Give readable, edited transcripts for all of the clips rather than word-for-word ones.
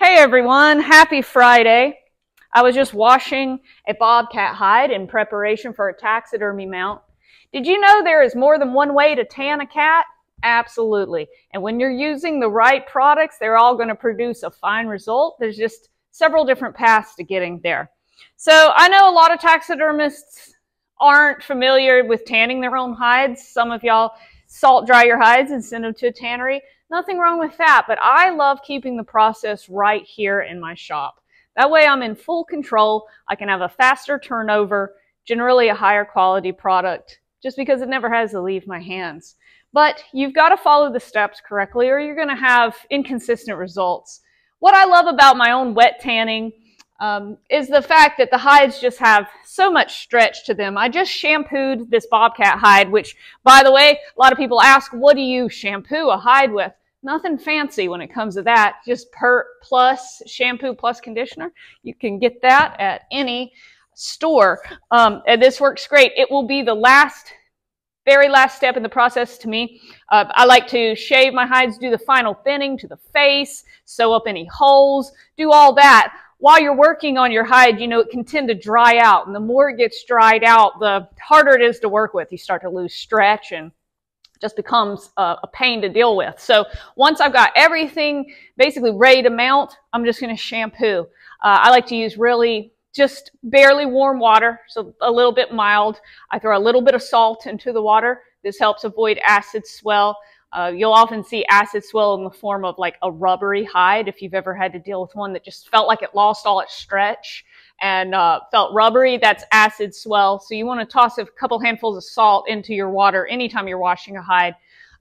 Hey everyone, happy Friday. I was just washing a bobcat hide in preparation for a taxidermy mount. Did you know there is more than one way to tan a cat? Absolutely. And when you're using the right products, they're all going to produce a fine result. There's just several different paths to getting there. So I know a lot of taxidermists aren't familiar with tanning their own hides. Some of y'all salt dry your hides and send them to a tannery. Nothing wrong with that, but I love keeping the process right here in my shop. That way I'm in full control. I can have a faster turnover, generally a higher quality product, just because it never has to leave my hands. But you've got to follow the steps correctly or you're going to have inconsistent results. What I love about my own wet tanning is the fact that the hides just have so much stretch to them. I just shampooed this bobcat hide, which, by the way, a lot of people ask, what do you shampoo a hide with? Nothing fancy when it comes to that. Just Pert Plus shampoo plus conditioner. You can get that at any store. And this works great. It will be the very last step in the process to me. I like to shave my hides, do the final thinning to the face, sew up any holes, do all that. While you're working on your hide, you know, it can tend to dry out. And the more it gets dried out, the harder it is to work with. You start to lose stretch and it just becomes a pain to deal with. So once I've got everything basically ready to mount, I'm just going to shampoo. I like to use really just barely warm water, so a little bit mild. I throw a little bit of salt into the water. This helps avoid acid swell. You'll often see acid swell in the form of like a rubbery hide if you've ever had to deal with one that just felt like it lost all its stretch and felt rubbery. That's acid swell. So you want to toss a couple handfuls of salt into your water anytime you're washing a hide.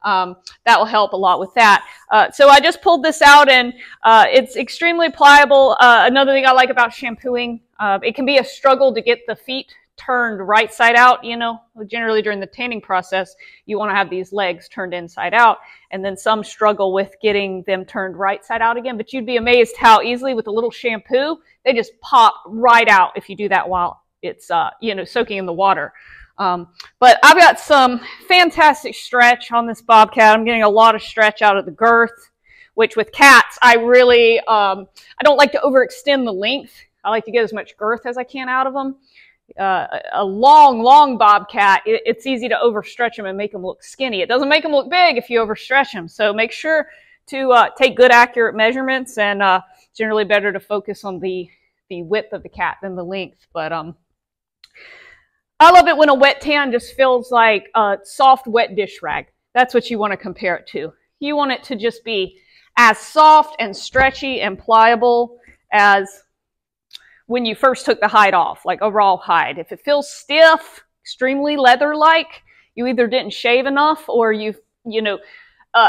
That will help a lot with that. So I just pulled this out and it's extremely pliable. Another thing I like about shampooing, it can be a struggle to get the feet turned right side out. You know, generally during the tanning process, you want to have these legs turned inside out, and then some struggle with getting them turned right side out again. But you'd be amazed how easily with a little shampoo, they just pop right out if you do that while it's, you know, soaking in the water. But I've got some fantastic stretch on this bobcat. I'm getting a lot of stretch out of the girth, which with cats, I really, I don't like to overextend the length. I like to get as much girth as I can out of them. A long bobcat, it's easy to overstretch them and make them look skinny. It doesn't make them look big if you overstretch them. So make sure to take good, accurate measurements, and generally better to focus on the width of the cat than the length. But I love it when a wet tan just feels like a soft, wet dish rag. That's what you want to compare it to. You want it to just be as soft and stretchy and pliable as when you first took the hide off, like a raw hide. If it feels stiff, extremely leather-like, you either didn't shave enough or you've, you know,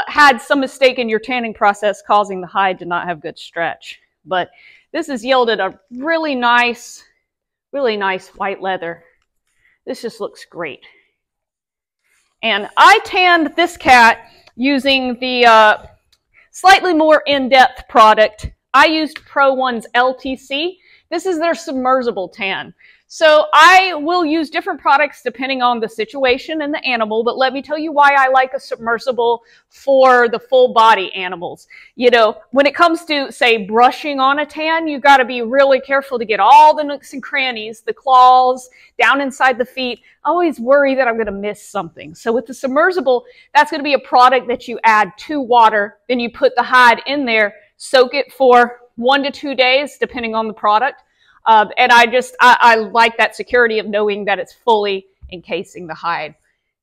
had some mistake in your tanning process causing the hide to not have good stretch. But this has yielded a really nice white leather. This just looks great. And I tanned this cat using the slightly more in-depth product. I used Pro One's LTC. This is their submersible tan. So I will use different products depending on the situation and the animal, but let me tell you why I like a submersible for the full body animals. You know, when it comes to, say, brushing on a tan, you've got to be really careful to get all the nooks and crannies, the claws, down inside the feet. I always worry that I'm going to miss something. So with the submersible, that's going to be a product that you add to water, then you put the hide in there, soak it for 1 to 2 days, depending on the product. And I like that security of knowing that it's fully encasing the hide.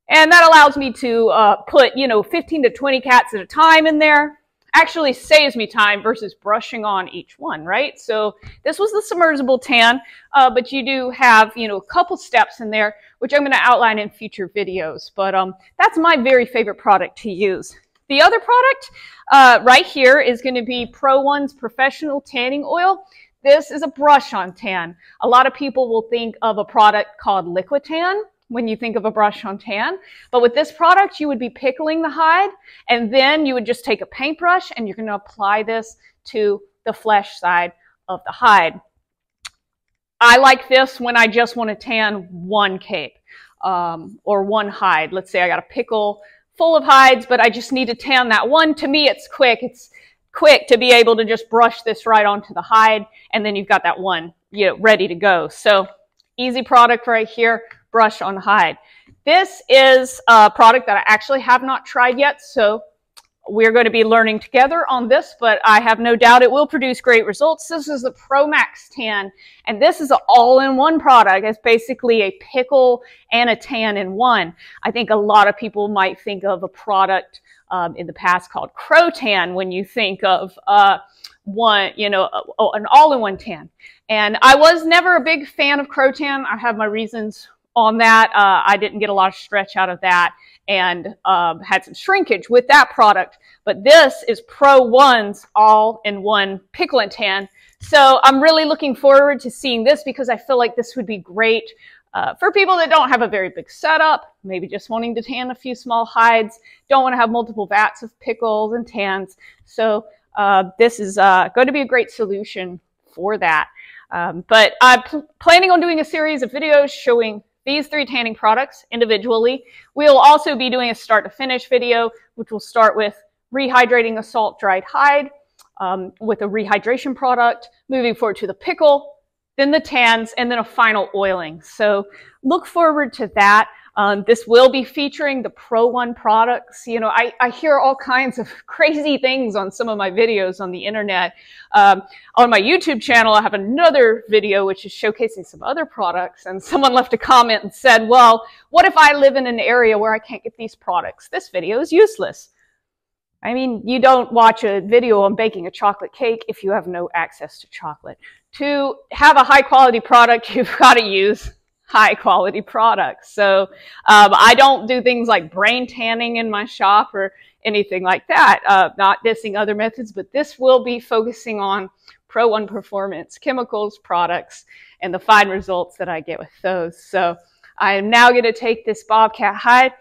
And that allows me to put, you know, 15 to 20 cats at a time in there. Actually saves me time versus brushing on each one, right? So this was the submersible tan, but you do have, you know, a couple steps in there, which I'm going to outline in future videos. But that's my very favorite product to use. The other product right here is going to be Pro One's Professional Tanning Oil. This is a brush-on tan. A lot of people will think of a product called Liquitan when you think of a brush-on tan. But with this product, you would be pickling the hide, and then you would just take a paintbrush and you're going to apply this to the flesh side of the hide. I like this when I just want to tan one cape or one hide. Let's say I got a pickle full of hides, but I just need to tan that one. To me, it's quick. It's quick to be able to just brush this right onto the hide, and then you've got that one, ready to go. So easy product right here, brush on hide. This is a product that I actually have not tried yet, so we're going to be learning together on this, but I have no doubt it will produce great results. This is the Pro Max Tan, and this is an all-in-one product. It's basically a pickle and a tan in one. I think a lot of people might think of a product in the past called Crotan when you think of an all-in-one tan. And I was never a big fan of Crotan. I have my reasons on that. I didn't get a lot of stretch out of that, and had some shrinkage with that product. But this is Pro One's all-in-one pickle and tan. So I'm really looking forward to seeing this, because I feel like this would be great for people that don't have a very big setup, maybe just wanting to tan a few small hides, don't want to have multiple vats of pickles and tans. So this is going to be a great solution for that. But I'm planning on doing a series of videos showing these 3 tanning products individually. We'll also be doing a start to finish video, which will start with rehydrating a salt dried hide with a rehydration product, moving forward to the pickle, then the tans, and then a final oiling. So look forward to that. This will be featuring the Pro One products. I hear all kinds of crazy things on some of my videos on the internet. On my YouTube channel, I have another video which is showcasing some other products, and someone left a comment and said, well, what if I live in an area where I can't get these products? This video is useless. I mean, you don't watch a video on baking a chocolate cake if you have no access to chocolate. To have a high quality product, you've got to use high quality products. So I don't do things like brain tanning in my shop or anything like that. Not dissing other methods, but this will be focusing on Pro One Performance chemicals products and the fine results that I get with those. So I am now going to take this bobcat hide.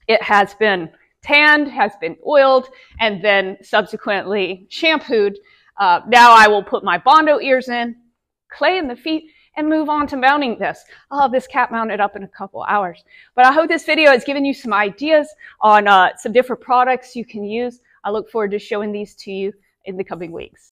It has been tanned, has been oiled, and then subsequently shampooed. Now I will put my Bondo ears in, clay in the feet, and move on to mounting this. I'll have this cat mounted up in a couple hours. But I hope this video has given you some ideas on some different products you can use. I look forward to showing these to you in the coming weeks.